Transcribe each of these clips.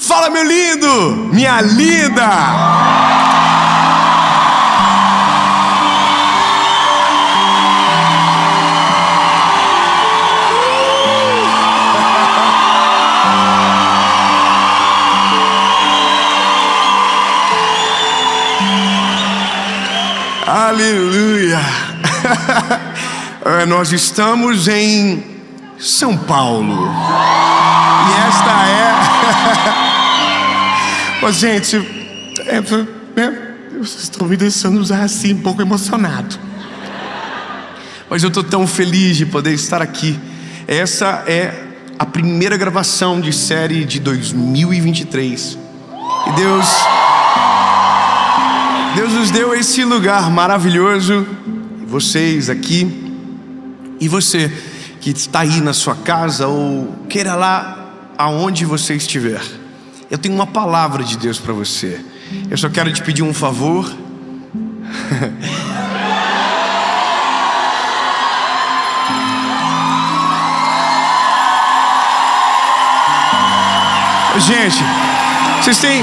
Fala, meu lindo, minha linda. Aleluia. Nós estamos em São Paulo. E esta é... Ô, gente, vocês estão me deixando já assim um pouco emocionado. Mas eu estou tão feliz de poder estar aqui. Essa é a primeira gravação de série de 2023. E Deus nos deu esse lugar maravilhoso. Vocês aqui, e você que está aí na sua casa, ou queira lá aonde você estiver, eu tenho uma palavra de Deus para você. Eu só quero te pedir um favor. Gente, vocês têm...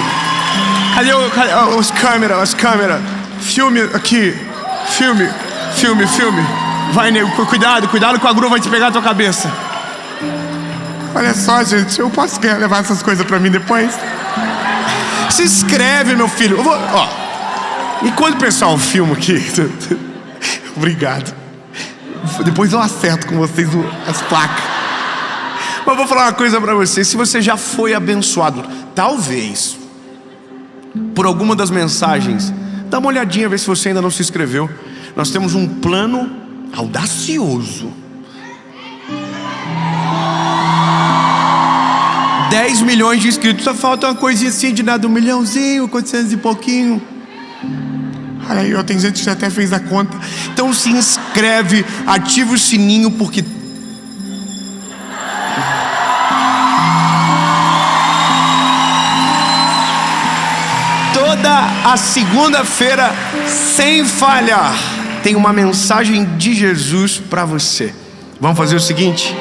Cadê as câmeras? Filme aqui. Filme. Vai, nego, cuidado com a grua, vai te pegar a tua cabeça. Olha só, gente, eu posso levar essas coisas pra mim depois? Se inscreve, meu filho. Enquanto o pessoal filma aqui. Obrigado. Depois eu acerto com vocês as placas. Mas eu vou falar uma coisa pra você. Se você já foi abençoado, talvez por alguma das mensagens, dá uma olhadinha, ver se você ainda não se inscreveu. Nós temos um plano audacioso. 10 milhões de inscritos. Só falta uma coisinha assim de nada, 1 milhãozinho, 400 e pouquinho. Olha aí, tem gente que já até fez a conta. Então se inscreve, ativa o sininho, porque toda a segunda-feira, sem falhar, tem uma mensagem de Jesus para você. Vamos fazer o seguinte: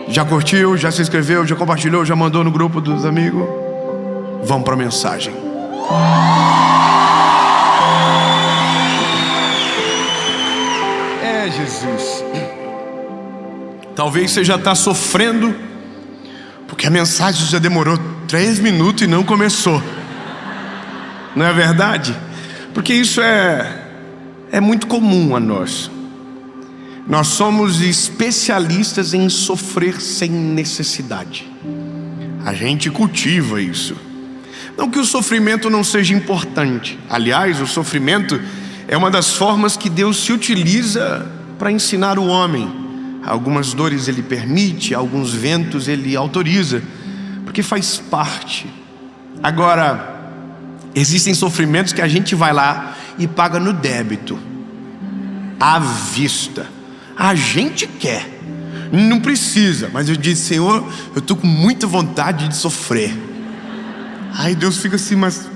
já curtiu, já se inscreveu, já compartilhou, já mandou no grupo dos amigos? Vamos para a mensagem. Jesus, talvez você já está sofrendo porque a mensagem já demorou 3 minutos e não começou. Não é verdade? Porque isso é muito comum a nós. Nós somos especialistas em sofrer sem necessidade. A gente cultiva isso. Não que o sofrimento não seja importante. Aliás, o sofrimento é uma das formas que Deus se utiliza para ensinar o homem. Algumas dores Ele permite, alguns ventos Ele autoriza, porque faz parte. Agora, existem sofrimentos que a gente vai lá e paga no débito, à vista. A gente quer, não precisa, mas eu disse: Senhor, eu estou com muita vontade de sofrer. Aí Deus fica assim, mas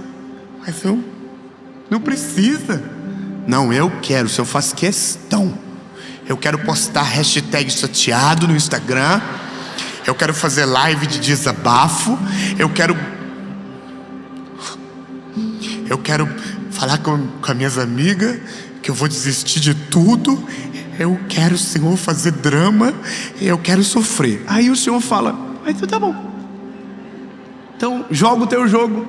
eu não precisa. Não, eu quero, se eu faço questão. Eu quero postar hashtag chateado no Instagram. Eu quero fazer live de desabafo. Eu quero falar com as minhas amigas que eu vou desistir de tudo. Eu quero, Senhor, fazer drama. Eu quero sofrer. Aí o Senhor fala: mas tá bom, então joga o teu jogo,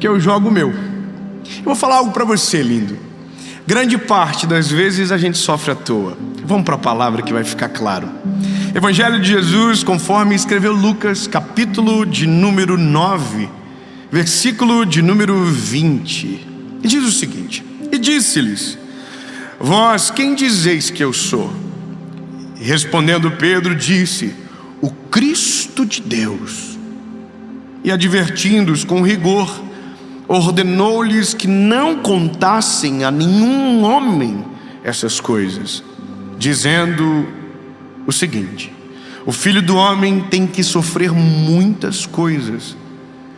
que eu jogo o meu. Eu vou falar algo para você, lindo. Grande parte das vezes a gente sofre à toa. Vamos para a palavra que vai ficar claro. Evangelho de Jesus, conforme escreveu Lucas, capítulo de número 9, versículo de número 20. E diz o seguinte: e disse-lhes: vós quem dizeis que eu sou? E respondendo Pedro disse: o Cristo de Deus. E advertindo-os com rigor, ordenou-lhes que não contassem a nenhum homem essas coisas, dizendo o seguinte: o Filho do Homem tem que sofrer muitas coisas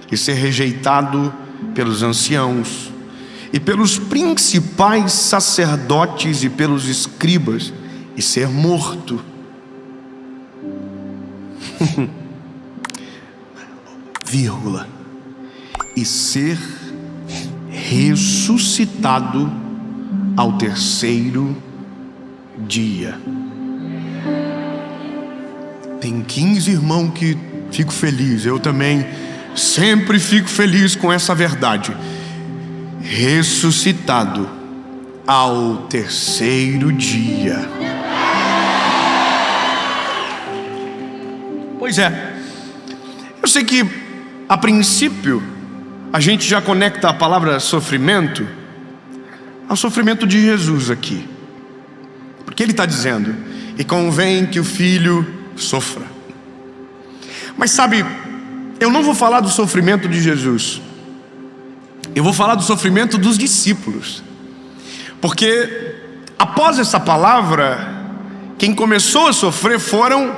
e ser rejeitado pelos anciãos e pelos principais sacerdotes e pelos escribas e ser morto. vírgula, e ser ressuscitado ao terceiro dia. Tem 15 irmãos que fico feliz, eu também sempre fico feliz com essa verdade. Ressuscitado ao terceiro dia. Pois é, eu sei que a princípio a gente já conecta a palavra sofrimento ao sofrimento de Jesus aqui, porque ele está dizendo: e convém que o filho sofra. Mas sabe, eu não vou falar do sofrimento de Jesus, eu vou falar do sofrimento dos discípulos, porque após essa palavra, quem começou a sofrer foram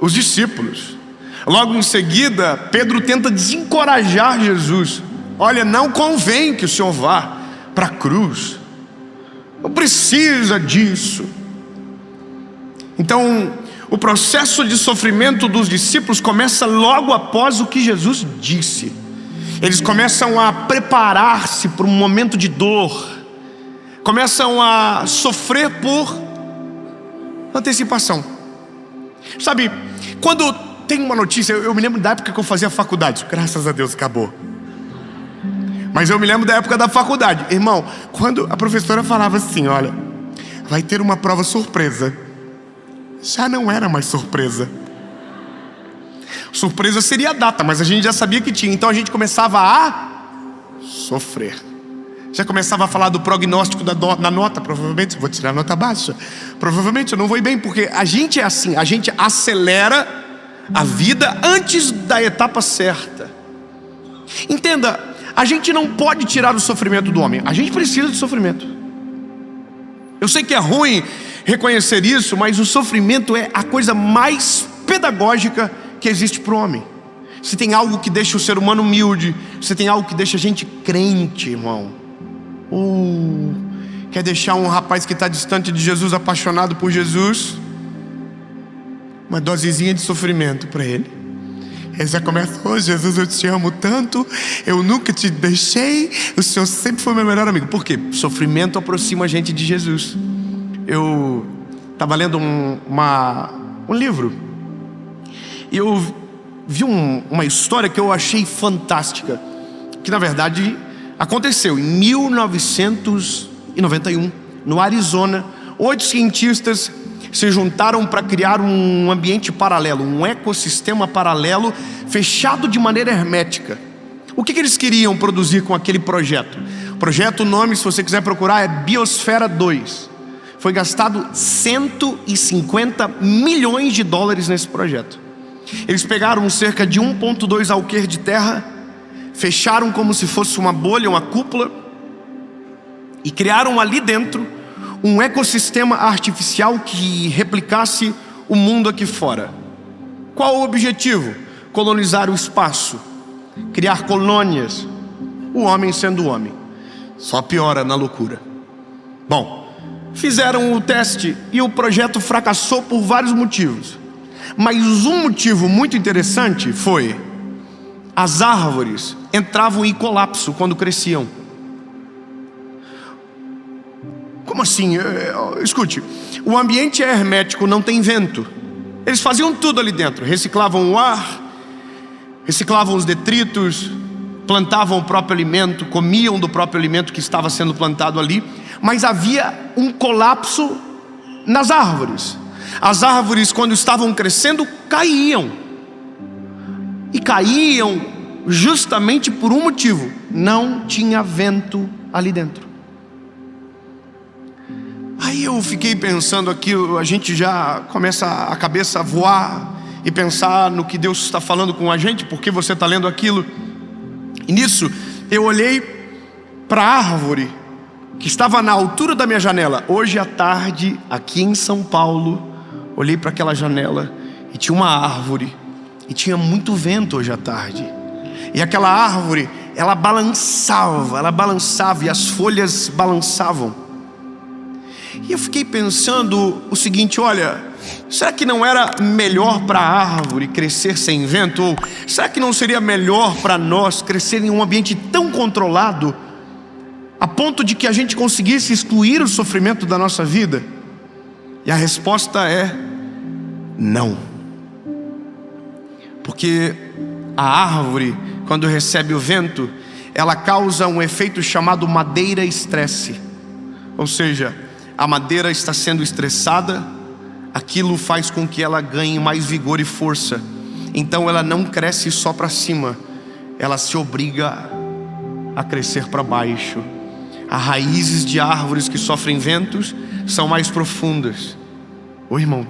os discípulos. Logo em seguida, Pedro tenta desencorajar Jesus: olha, não convém que o Senhor vá para a cruz, não precisa disso. Então, o processo de sofrimento dos discípulos começa logo após o que Jesus disse. Eles começam a preparar-se para um momento de dor, começam a sofrer por antecipação. Sabe, quando tem uma notícia, eu me lembro da época que eu fazia faculdade, graças a Deus acabou, mas eu me lembro da época da faculdade, irmão, quando a professora falava assim: olha, vai ter uma prova surpresa, já não era mais surpresa. Surpresa seria a data, mas a gente já sabia que tinha. Então a gente começava a sofrer. Já começava a falar do prognóstico da nota. Provavelmente eu vou tirar nota baixa, provavelmente eu não vou ir bem, porque a gente é assim, a gente acelera a vida antes da etapa certa. Entenda, a gente não pode tirar o sofrimento do homem, a gente precisa de sofrimento. Eu sei que é ruim reconhecer isso, mas o sofrimento é a coisa mais pedagógica que existe para o homem. Se tem algo que deixa o ser humano humilde, se tem algo que deixa a gente crente, irmão, quer deixar um rapaz que está distante de Jesus, apaixonado por Jesus, uma dosezinha de sofrimento para ele. Ele já começa: oh Jesus, eu te amo tanto, eu nunca te deixei, o Senhor sempre foi meu melhor amigo. Por quê? Sofrimento aproxima a gente de Jesus. Eu estava lendo um livro, e eu vi uma história que eu achei fantástica, que na verdade aconteceu em 1991, no Arizona. 8 cientistas se juntaram para criar um ambiente paralelo, um ecossistema paralelo, fechado de maneira hermética. O que eles queriam produzir com aquele projeto? O projeto, o nome, se você quiser procurar, é Biosfera 2. Foi gastado 150 milhões de dólares nesse projeto. Eles pegaram cerca de 1,2 alqueires de terra, fecharam como se fosse uma bolha, uma cúpula, e criaram ali dentro um ecossistema artificial que replicasse o mundo aqui fora. Qual o objetivo? Colonizar o espaço, criar colônias, o homem sendo o homem. Só piora na loucura. Bom, fizeram o teste e o projeto fracassou por vários motivos. Mas um motivo muito interessante foi: as árvores entravam em colapso quando cresciam. Como assim? Escute, o ambiente é hermético, não tem vento. Eles faziam tudo ali dentro, reciclavam o ar, reciclavam os detritos, plantavam o próprio alimento, comiam do próprio alimento que estava sendo plantado ali, mas havia um colapso nas árvores. As árvores, quando estavam crescendo, caíam. E caíam justamente por um motivo: não tinha vento ali dentro. Aí eu fiquei pensando aqui, a gente já começa a cabeça a voar e pensar no que Deus está falando com a gente, porque você está lendo aquilo. E nisso eu olhei para a árvore que estava na altura da minha janela. Hoje à tarde, aqui em São Paulo, olhei para aquela janela e tinha uma árvore, e tinha muito vento hoje à tarde. E aquela árvore, ela balançava e as folhas balançavam. E eu fiquei pensando o seguinte: olha, será que não era melhor para a árvore crescer sem vento? Ou será que não seria melhor para nós crescer em um ambiente tão controlado, a ponto de que a gente conseguisse excluir o sofrimento da nossa vida? E a resposta é não. Porque a árvore, quando recebe o vento, ela causa um efeito chamado madeira-estresse. Ou seja, a madeira está sendo estressada, aquilo faz com que ela ganhe mais vigor e força. Então ela não cresce só para cima, ela se obriga a crescer para baixo. As raízes de árvores que sofrem ventos são mais profundas. Oi, irmão.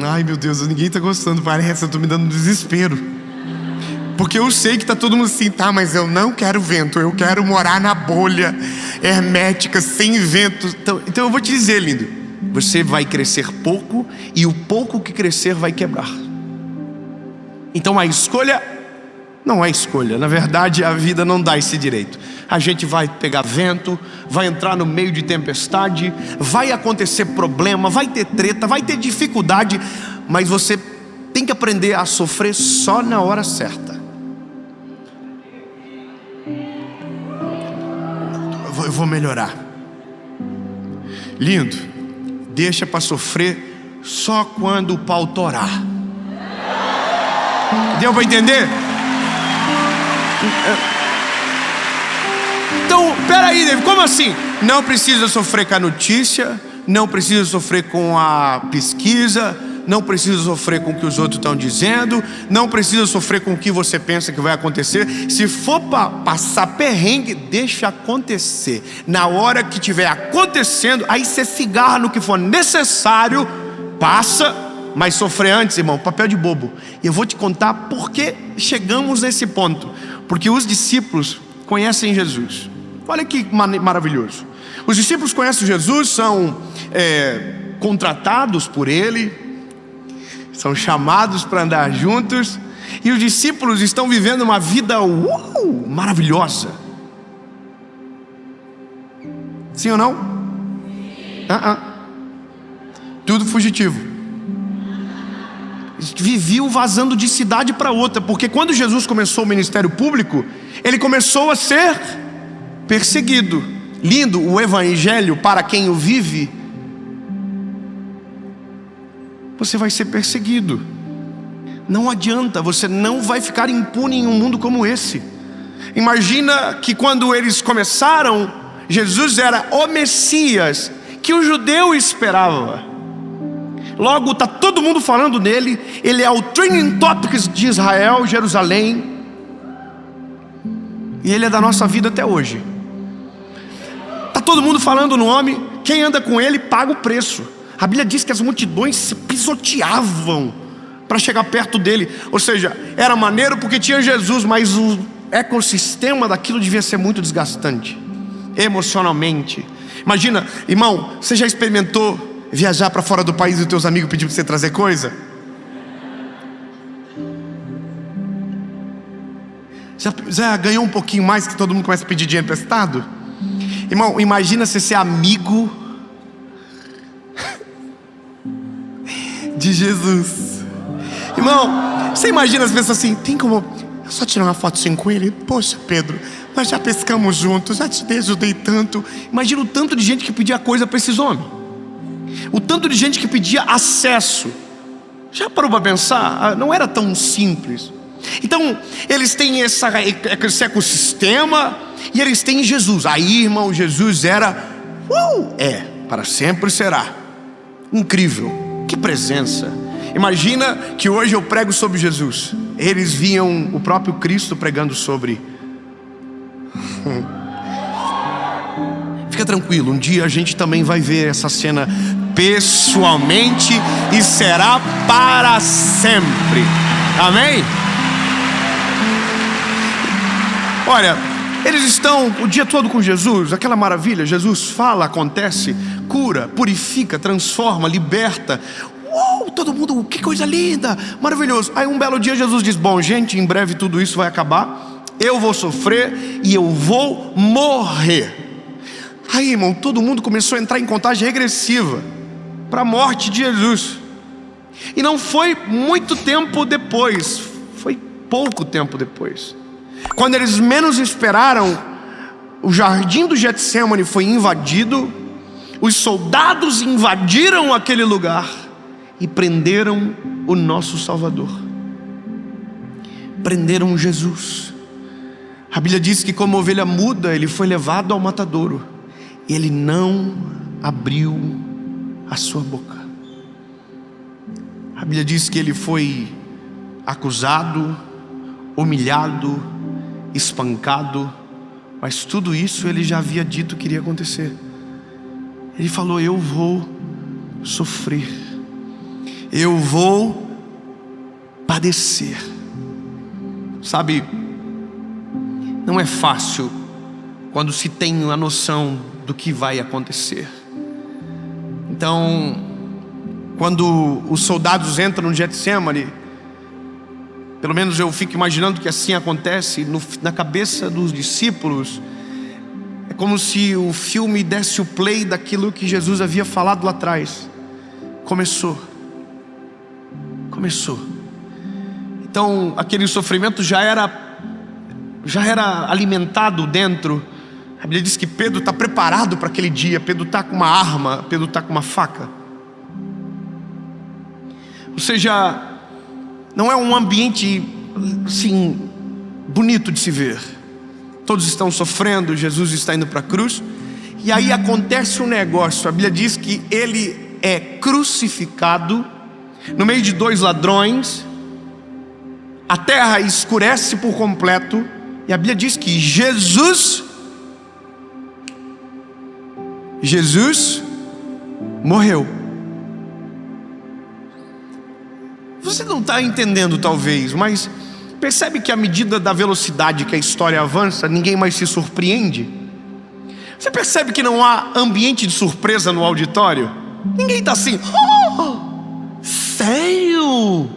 Ai, meu Deus, ninguém está gostando, parece, eu estou me dando desespero. Porque eu sei que está todo mundo assim, tá, mas eu não quero vento, eu quero morar na bolha hermética, sem vento. Então eu vou te dizer, lindo, você vai crescer pouco, e o pouco que crescer vai quebrar. Então a escolha não é escolha. Na verdade, a vida não dá esse direito. A gente vai pegar vento, vai entrar no meio de tempestade, vai acontecer problema, vai ter treta, vai ter dificuldade, mas você tem que aprender a sofrer só na hora certa. Eu vou melhorar. Lindo, deixa para sofrer só quando o pau torar. Deu para entender? Então, peraí, David, como assim? Não precisa sofrer com a notícia, não precisa sofrer com a pesquisa, não precisa sofrer com o que os outros estão dizendo, não precisa sofrer com o que você pensa que vai acontecer. Se for para passar perrengue, deixa acontecer. Na hora que estiver acontecendo, aí você se agarra no que for necessário, passa, mas sofrer antes, irmão, papel de bobo. E eu vou te contar por que chegamos nesse ponto. Porque os discípulos conhecem Jesus. Olha que maravilhoso. Os discípulos conhecem Jesus, são contratados por Ele, são chamados para andar juntos, e os discípulos estão vivendo uma vida maravilhosa. Sim ou não? Tudo fugitivo. Viviam vazando de cidade para outra, porque quando Jesus começou o ministério público, Ele começou a ser perseguido. Lindo, o evangelho, para quem o vive, você vai ser perseguido. Não adianta, você não vai ficar impune em um mundo como esse. Imagina que quando eles começaram, Jesus era o Messias que o judeu esperava. Logo está todo mundo falando nele. Ele é o trending topics de Israel, Jerusalém, e ele é da nossa vida até hoje. Está todo mundo falando no homem. Quem anda com ele paga o preço. A Bíblia diz que as multidões se pisoteavam para chegar perto dele. Ou seja, era maneiro porque tinha Jesus, mas o ecossistema daquilo devia ser muito desgastante emocionalmente. Imagina, irmão, você já experimentou viajar para fora do país e os teus amigos pedir para você trazer coisa? Já ganhou um pouquinho mais que todo mundo começa a pedir dinheiro emprestado? Irmão, imagina você ser amigo de Jesus. Irmão, você imagina as pessoas assim, tem como eu só tirar uma foto assim com ele? Poxa, Pedro, nós já pescamos juntos, já te ajudei tanto. Imagina o tanto de gente que pedia coisa para esses homens, o tanto de gente que pedia acesso. Já parou para pensar? Não era tão simples. Então, eles têm esse ecossistema, e eles têm Jesus. Aí, irmão, Jesus era para sempre será. Incrível, que presença. Imagina que hoje eu prego sobre Jesus. Eles viam o próprio Cristo pregando sobre. Fica tranquilo, um dia a gente também vai ver essa cena pessoalmente, e será para sempre. Amém? Olha, eles estão o dia todo com Jesus, aquela maravilha. Jesus fala, acontece, cura, purifica, transforma, liberta. Todo mundo, que coisa linda, maravilhoso. Aí um belo dia Jesus diz, bom gente, em breve tudo isso vai acabar. Eu vou sofrer e eu vou morrer. Aí, irmão, todo mundo começou a entrar em contagem regressiva. para a morte de Jesus. E não foi muito tempo depois, foi pouco tempo depois, quando eles menos esperaram, o jardim do Getsêmani foi invadido. Os soldados invadiram aquele lugar e prenderam o nosso Salvador, prenderam Jesus. A Bíblia diz que como ovelha muda, ele foi levado ao matadouro, e ele não abriu a sua boca. A Bíblia diz que ele foi acusado, humilhado, espancado, mas tudo isso ele já havia dito que iria acontecer. Ele falou: eu vou sofrer, eu vou padecer. Sabe, não é fácil quando se tem a noção do que vai acontecer. Então, quando os soldados entram no Getsêmani, pelo menos eu fico imaginando que assim acontece na cabeça dos discípulos. É como se o filme desse o play daquilo que Jesus havia falado lá atrás. Começou. Então aquele sofrimento já era alimentado dentro. A Bíblia diz que Pedro está preparado para aquele dia. Pedro está com uma arma, Pedro está com uma faca. Ou seja, não é um ambiente assim bonito de se ver. Todos estão sofrendo, Jesus está indo para a cruz. E aí acontece um negócio. A Bíblia diz que ele é crucificado no meio de dois ladrões. A terra escurece por completo. E a Bíblia diz que Jesus morreu. Você não está entendendo talvez, mas percebe que à medida da velocidade que a história avança, ninguém mais se surpreende? Você percebe que não há ambiente de surpresa no auditório? Ninguém está assim: oh, sério?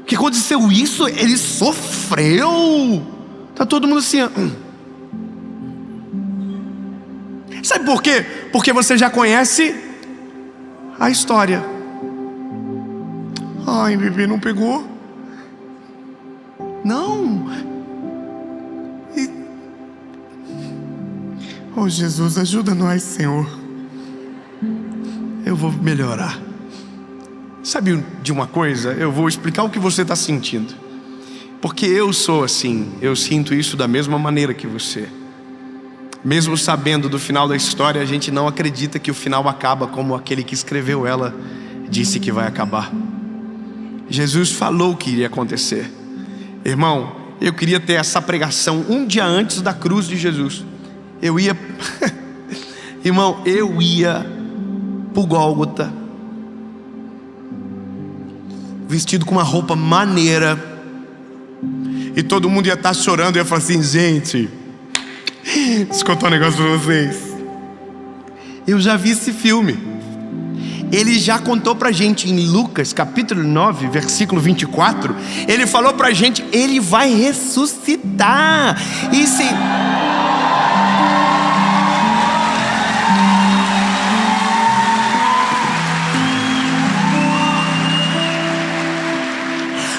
Que aconteceu isso? Ele sofreu? Está todo mundo assim. Sabe por quê? Porque você já conhece a história. Ai, bebê, não pegou? Não. Oh, Jesus, ajuda nós, Senhor. Eu vou melhorar. Sabe de uma coisa? Eu vou explicar o que você está sentindo. Porque eu sou assim. Eu sinto isso da mesma maneira que você. Mesmo sabendo do final da história, a gente não acredita que o final acaba como aquele que escreveu ela disse que vai acabar. Jesus falou que iria acontecer. Irmão, eu queria ter essa pregação um dia antes da cruz de Jesus. Eu ia irmão, eu ia pro Gólgota, vestido com uma roupa maneira, e todo mundo ia estar chorando. E ia falar assim: gente, deixa eu contar um negócio pra vocês. Eu já vi esse filme. Ele já contou pra gente em Lucas capítulo 9, versículo 24. Ele falou pra gente: ele vai ressuscitar. E se...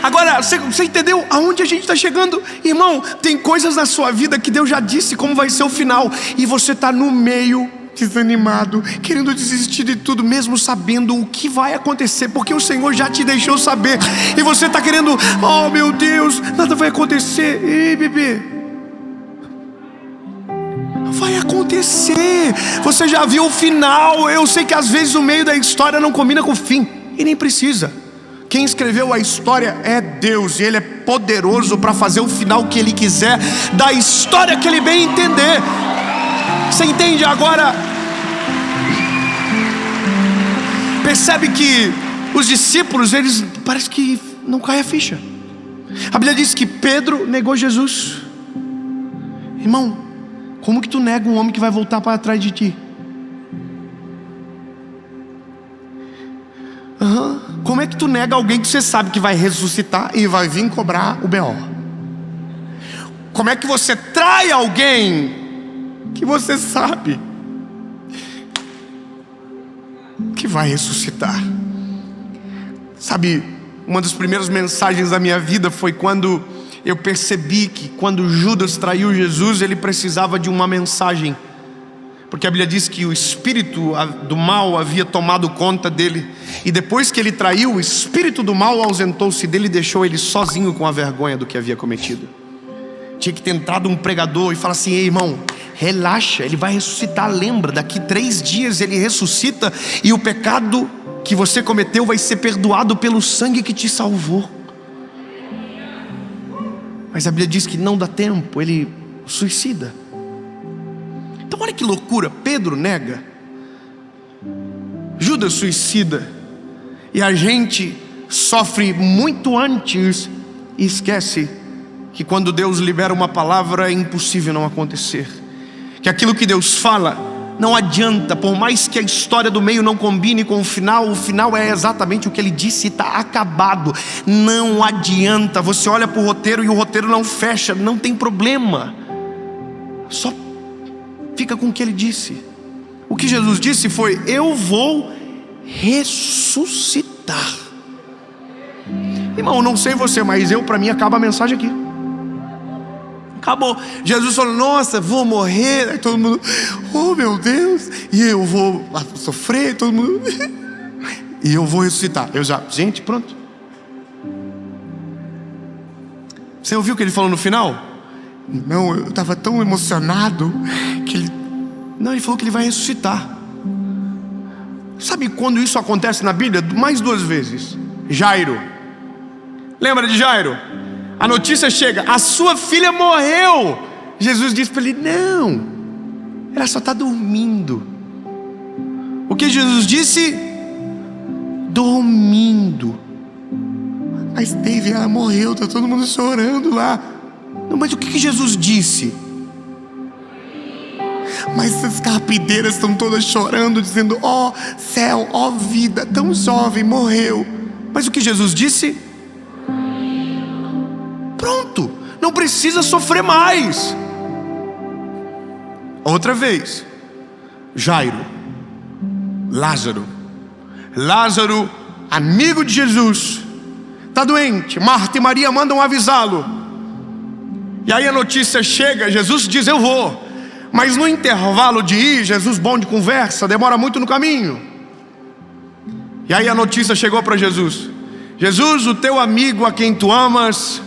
Agora, você entendeu aonde a gente está chegando? Irmão, tem coisas na sua vida que Deus já disse como vai ser o final, e você está no meio, desanimado, querendo desistir de tudo, mesmo sabendo o que vai acontecer, porque o Senhor já te deixou saber. E você está querendo: oh meu Deus, nada vai acontecer. Ei, bebê, vai acontecer. Você já viu o final. Eu sei que às vezes o meio da história não combina com o fim, e nem precisa. Quem escreveu a história é Deus, e Ele é poderoso para fazer o final que Ele quiser, da história que Ele bem entender. Você entende agora? Percebe que os discípulos, eles parece que não cai a ficha. A Bíblia diz que Pedro negou Jesus. Irmão, como que tu nega um homem que vai voltar para trás de ti? Como é que tu nega alguém que você sabe que vai ressuscitar e vai vir cobrar o B.O.? Como é que você trai alguém que você sabe que vai ressuscitar. Sabe, uma das primeiras mensagens da minha vida foi quando eu percebi que quando Judas traiu Jesus, ele precisava de uma mensagem. Porque a Bíblia diz que o espírito do mal havia tomado conta dele. E depois que ele traiu, o espírito do mal ausentou-se dele e deixou ele sozinho com a vergonha do que havia cometido. Tinha que ter entrado um pregador e falar assim: ei, irmão, relaxa, ele vai ressuscitar, lembra, daqui 3 dias ele ressuscita e o pecado que você cometeu vai ser perdoado pelo sangue que te salvou. Mas a Bíblia diz que não dá tempo, ele suicida. Então olha que loucura, Pedro nega, Judas suicida, e a gente sofre muito antes e esquece que quando Deus libera uma palavra é impossível não acontecer. Que aquilo que Deus fala não adianta, por mais que a história do meio não combine com o final é exatamente o que ele disse, está acabado. Não adianta, você olha para o roteiro e o roteiro não fecha, não tem problema, só fica com o que ele disse. O que Jesus disse foi: eu vou ressuscitar. Irmão, não sei você, mas para mim acaba a mensagem aqui. Acabou. Jesus falou: nossa, vou morrer. Aí todo mundo: oh meu Deus, e eu vou sofrer. Todo mundo e eu vou ressuscitar. Gente, pronto. Você ouviu o que ele falou no final? Não, eu estava tão emocionado que ele falou que ele vai ressuscitar. Sabe quando isso acontece na Bíblia? Mais 2 vezes. Jairo, lembra de Jairo? A notícia chega: a sua filha morreu. Jesus disse para ele: não, ela só está dormindo. O que Jesus disse? Dormindo. Mas David, ela morreu, está todo mundo chorando lá. Não, mas o que Jesus disse? Mas as carpideiras estão todas chorando, dizendo: ó céu, ó vida, tão jovem, morreu. Mas o que Jesus disse? Pronto, não precisa sofrer mais. Outra vez, Jairo, Lázaro, amigo de Jesus, está doente. Marta e Maria mandam avisá-lo. E aí a notícia chega, Jesus diz: eu vou. Mas no intervalo de ir, Jesus, bom de conversa, demora muito no caminho. E aí a notícia chegou para Jesus: Jesus, o teu amigo a quem tu amas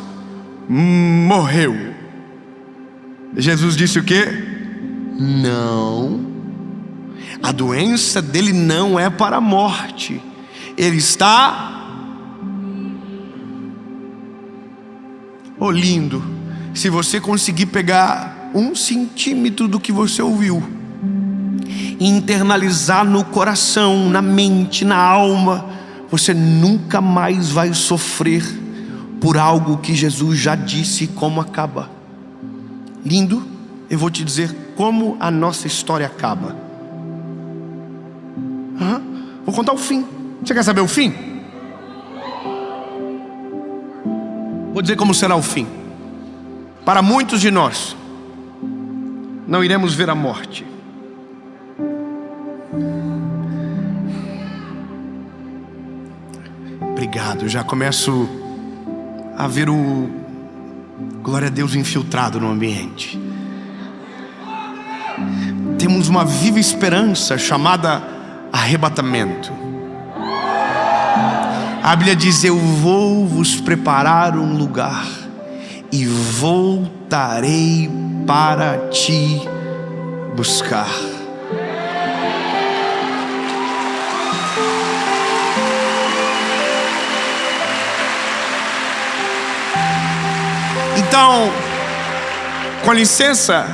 morreu. Jesus disse o quê? Não, a doença dele não é para a morte. Ele está... Oh, lindo. Se você conseguir pegar 1 centímetro do que você ouviu e internalizar no coração, na mente, na alma, você nunca mais vai sofrer por algo que Jesus já disse como acaba. Lindo, eu vou te dizer como a nossa história acaba. Vou contar o fim. Você quer saber o fim? Vou dizer como será o fim. Para muitos de nós, não iremos ver a morte. Obrigado, eu já começo a ver o glória a Deus infiltrado no ambiente. Temos uma viva esperança chamada arrebatamento. A Bíblia diz: eu vou vos preparar um lugar e voltarei para te buscar. Então, com licença,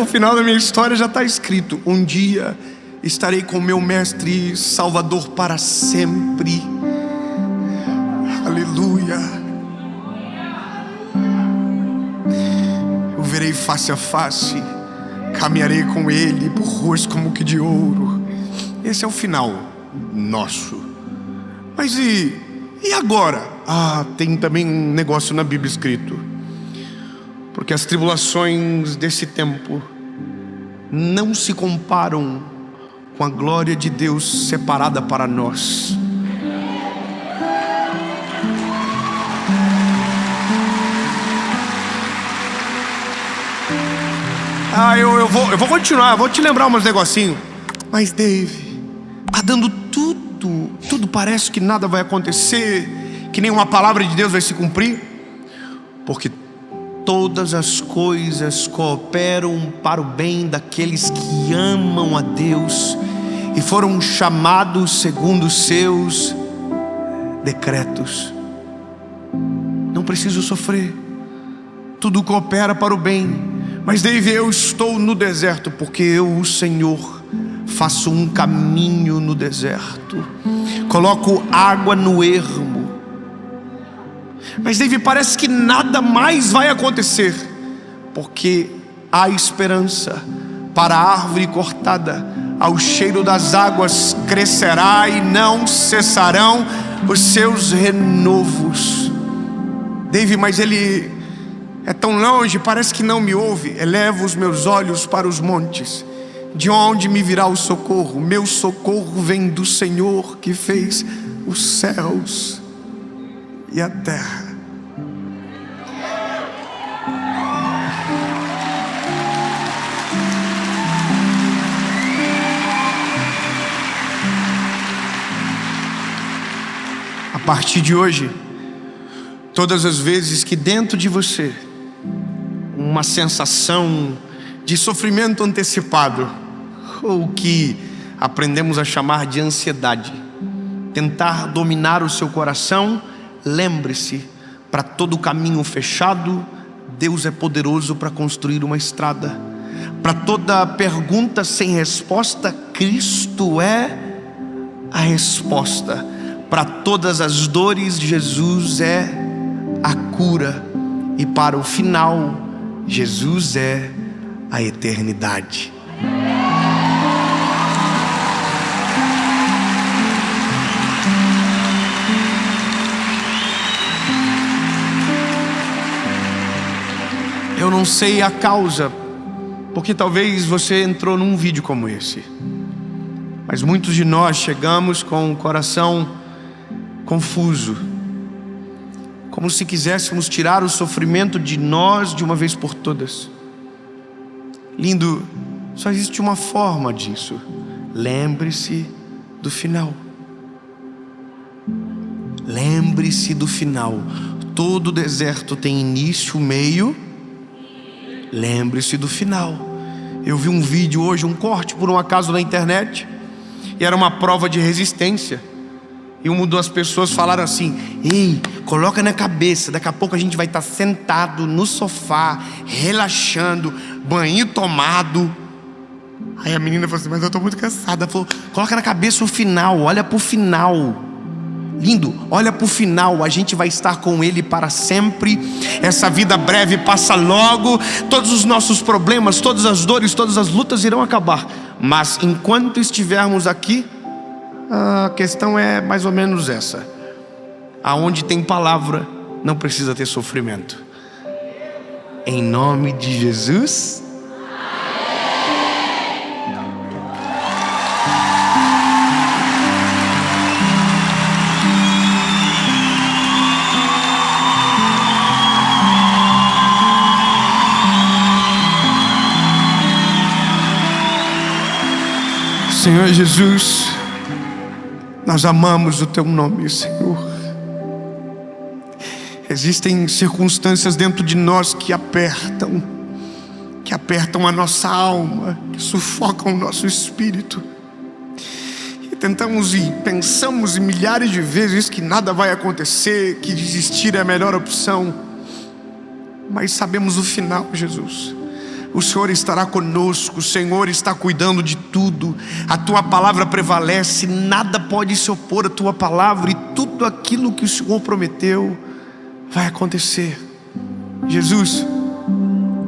o final da minha história já está escrito. Um dia estarei com meu mestre Salvador para sempre. Aleluia. Eu verei face a face, caminharei com ele por ruas como que de ouro. Esse é o final nosso. Mas e agora? Tem também um negócio na Bíblia escrito. Porque as tribulações desse tempo não se comparam com a glória de Deus separada para nós. Eu vou continuar, vou te lembrar uns negocinhos. Mas Dave, tá dando tudo parece que nada vai acontecer, que nenhuma palavra de Deus vai se cumprir. Porque todas as coisas cooperam para o bem daqueles que amam a Deus e foram chamados segundo os seus decretos. Não preciso sofrer, tudo coopera para o bem. Mas David, eu estou no deserto porque eu, o Senhor, faço um caminho no deserto, coloco água no ermo. Mas David, parece que nada mais vai acontecer, porque há esperança. Para a árvore cortada, ao cheiro das águas crescerá e não cessarão os seus renovos. David, mas ele é tão longe, parece que não me ouve. Elevo os meus olhos para os montes, de onde me virá o socorro? Meu socorro vem do Senhor que fez os céus e a terra. A partir de hoje, todas as vezes que dentro de você uma sensação de sofrimento antecipado, ou que aprendemos a chamar de ansiedade, tentar dominar o seu coração, lembre-se, para todo caminho fechado, Deus é poderoso para construir uma estrada. Para toda pergunta sem resposta, Cristo é a resposta. Para todas as dores, Jesus é a cura. E para o final, Jesus é a eternidade. Eu não sei a causa, porque talvez você entrou num vídeo como esse, mas muitos de nós chegamos com o coração confuso, como se quiséssemos tirar o sofrimento de nós de uma vez por todas. Lindo, só existe uma forma disso. Lembre-se do final. Lembre-se do final. Todo deserto tem início, meio. Lembre-se do final. Eu vi um vídeo hoje, um corte por um acaso na internet, e era uma prova de resistência. E uma das pessoas falaram assim: ei, coloca na cabeça, daqui a pouco a gente vai estar sentado no sofá, relaxando, banho tomado. Aí a menina falou assim: mas eu tô muito cansada. Ela falou: coloca na cabeça o final, olha pro final. Lindo, olha pro final, a gente vai estar com Ele para sempre. Essa vida breve passa logo. Todos os nossos problemas, todas as dores, todas as lutas irão acabar. Mas enquanto estivermos aqui, a questão é mais ou menos essa: aonde tem palavra, não precisa ter sofrimento. Em nome de Jesus. Senhor Jesus, nós amamos o Teu nome, Senhor. Existem circunstâncias dentro de nós que apertam a nossa alma, que sufocam o nosso espírito. E tentamos e pensamos milhares de vezes que nada vai acontecer, que desistir é a melhor opção. Mas sabemos o final, Jesus. O Senhor estará conosco, o Senhor está cuidando de tudo. A Tua palavra prevalece, nada pode se opor à Tua palavra, e tudo aquilo que o Senhor prometeu vai acontecer. Jesus,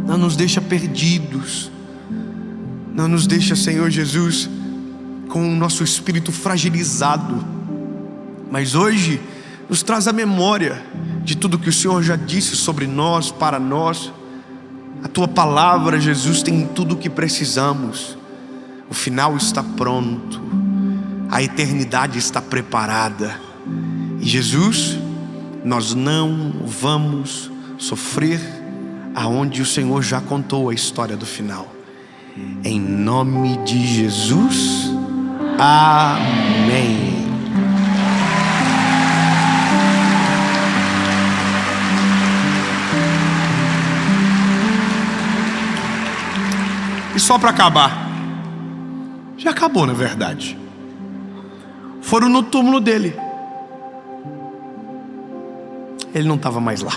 não nos deixa perdidos, não nos deixa, Senhor Jesus, com o nosso espírito fragilizado, mas hoje nos traz a memória de tudo que o Senhor já disse sobre nós, para nós. A Tua palavra, Jesus, tem tudo o que precisamos. O final está pronto. A eternidade está preparada. E Jesus, nós não vamos sofrer aonde o Senhor já contou a história do final. Em nome de Jesus, amém. E só para acabar, já acabou na verdade. Foram no túmulo dele. Ele não estava mais lá.